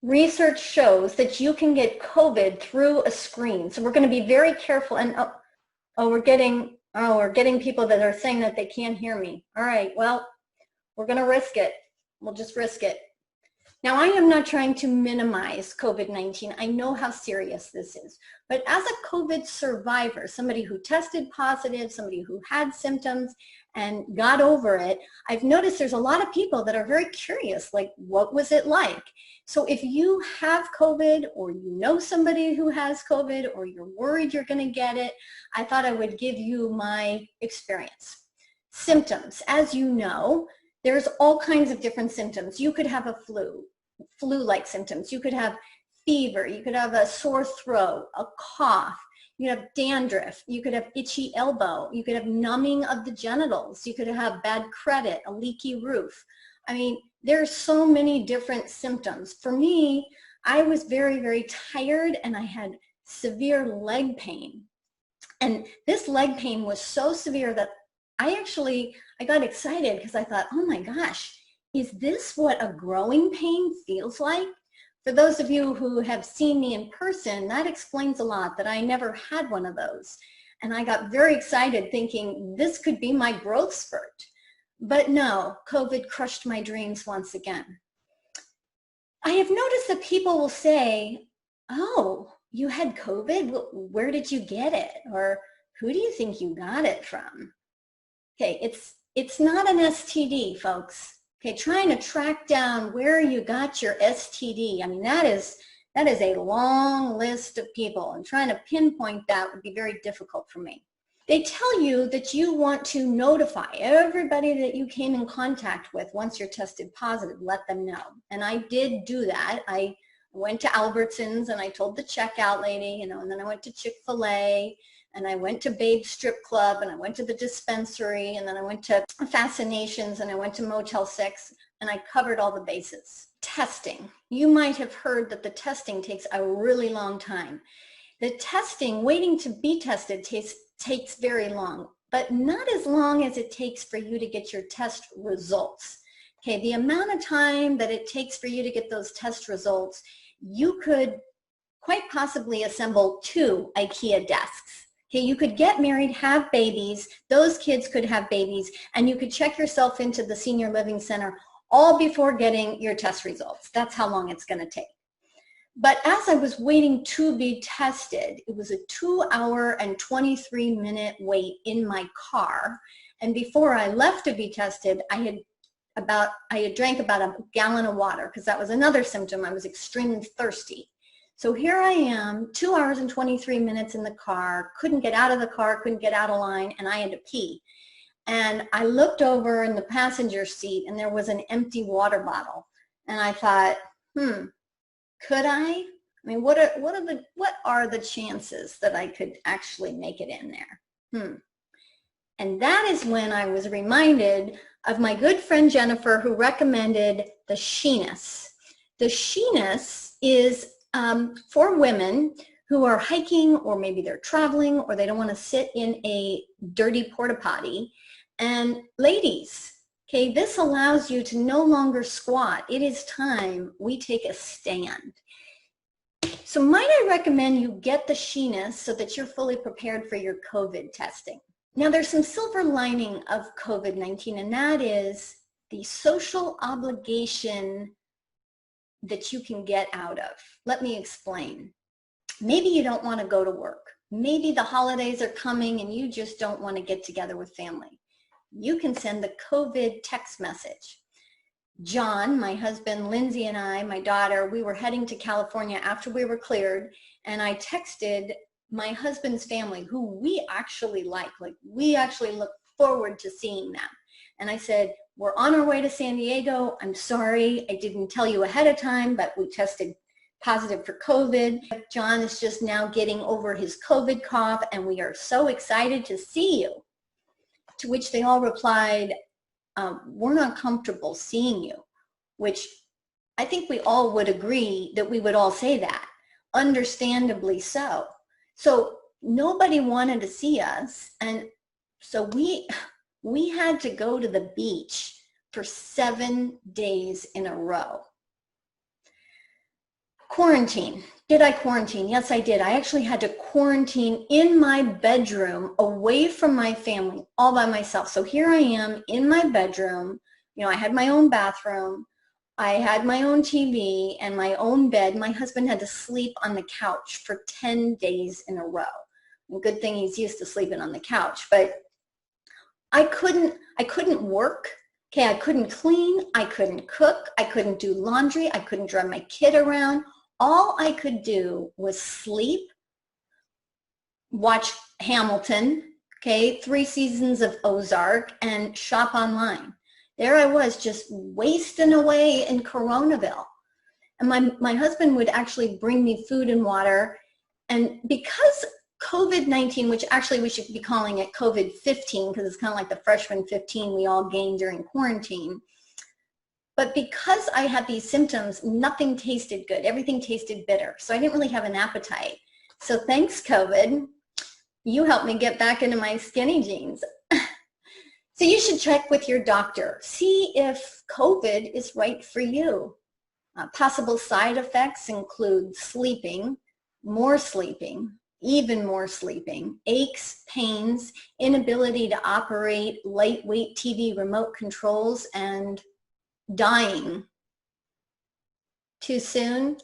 Research shows that you can get COVID through a screen. So we're going to be very careful. And we're getting people that are saying that they can't hear me. All right, well, we're going to risk it. We'll just risk it. Now, I am not trying to minimize COVID-19. I know how serious this is. But as a COVID survivor, somebody who tested positive, somebody who had symptoms and got over it, I've noticed there's a lot of people that are very curious, like, what was it like? So if you have COVID, or you know somebody who has COVID, or you're worried you're going to get it, I thought I would give you my experience. Symptoms, as you know, there's all kinds of different symptoms. You could have a flu-like symptoms. You could have fever. You could have a sore throat, a cough. You could have dandruff. You could have itchy elbow. You could have numbing of the genitals. You could have bad credit, a leaky roof. I mean, there's so many different symptoms. For me, I was very, very tired, and I had severe leg pain. And this leg pain was so severe that I got excited because I thought, oh my gosh, is this what a growing pain feels like? For those of you who have seen me in person, that explains a lot, that I never had one of those. And I got very excited thinking this could be my growth spurt. But no, COVID crushed my dreams once again. I have noticed that people will say, oh, you had COVID? Where did you get it? Or who do you think you got it from? Okay, it's not an STD, folks. Okay, trying to track down where you got your STD. I mean, that is a long list of people, and trying to pinpoint that would be very difficult for me. They tell you that you want to notify everybody that you came in contact with once you're tested positive, let them know. And I did do that. I went to Albertsons and I told the checkout lady, and then I went to Chick-fil-A, and I went to Babe Strip Club, and I went to the dispensary, and then I went to Fascinations, and I went to Motel 6, and I covered all the bases. Testing. You might have heard that the testing takes a really long time. The testing, waiting to be tested, takes very long, but not as long as it takes for you to get your test results. Okay, the amount of time that it takes for you to get those test results, you could quite possibly assemble 2 IKEA desks. Okay, you could get married, have babies, those kids could have babies, and you could check yourself into the senior living center all before getting your test results. That's how long it's going to take. But as I was waiting to be tested, it was a 2-hour and 23-minute wait in my car. And before I left to be tested, I had drank about a gallon of water, because that was another symptom. I was extremely thirsty. So here I am, 2 hours and 23 minutes in the car, couldn't get out of the car, couldn't get out of line, and I had to pee. And I looked over in the passenger seat, and there was an empty water bottle. And I thought, could I? I mean, what are the chances that I could actually make it in there? And that is when I was reminded of my good friend Jennifer, who recommended the Sheeness. The Sheeness is for women who are hiking, or maybe they're traveling, or they don't want to sit in a dirty porta potty. And ladies, okay, this allows you to no longer squat. It is time we take a stand. So might I recommend you get the Sheeness so that you're fully prepared for your COVID testing. Now, there's some silver lining of COVID-19, and that is the social obligation that you can get out of. Let me explain. Maybe you don't want to go to work. Maybe the holidays are coming and you just don't want to get together with family. You can send the COVID text message. John, my husband, Lindsay, and I, my daughter, we were heading to California after we were cleared, and I texted my husband's family, who we actually like we actually look forward to seeing them. And I said, we're on our way to San Diego. I'm sorry I didn't tell you ahead of time, but we tested positive for COVID. John is just now getting over his COVID cough, and we are so excited to see you. To which they all replied, we're not comfortable seeing you, which I think we all would agree that we would all say that, understandably so. So nobody wanted to see us, and so we had to go to the beach for 7 days in a row. Quarantine. Did I quarantine? Yes, I did. I actually had to quarantine in my bedroom away from my family all by myself. So here I am in my bedroom. You know, I had my own bathroom. I had my own TV and my own bed. My husband had to sleep on the couch for 10 days in a row. And good thing he's used to sleeping on the couch, but I couldn't work. Okay, I couldn't clean, I couldn't cook, I couldn't do laundry, I couldn't drive my kid around. All I could do was sleep, watch Hamilton, okay, 3 seasons of Ozark, and shop online. There I was, just wasting away in Coronaville. And my husband would actually bring me food and water. And because COVID-19, which actually we should be calling it COVID-15 because it's kind of like the freshman 15 we all gained during quarantine. But because I had these symptoms, nothing tasted good. Everything tasted bitter. So I didn't really have an appetite. So thanks, COVID. You helped me get back into my skinny jeans. So you should check with your doctor. See if COVID is right for you. Possible side effects include sleeping, more sleeping, even more sleeping, aches, pains, inability to operate lightweight TV remote controls, and dying. Too soon?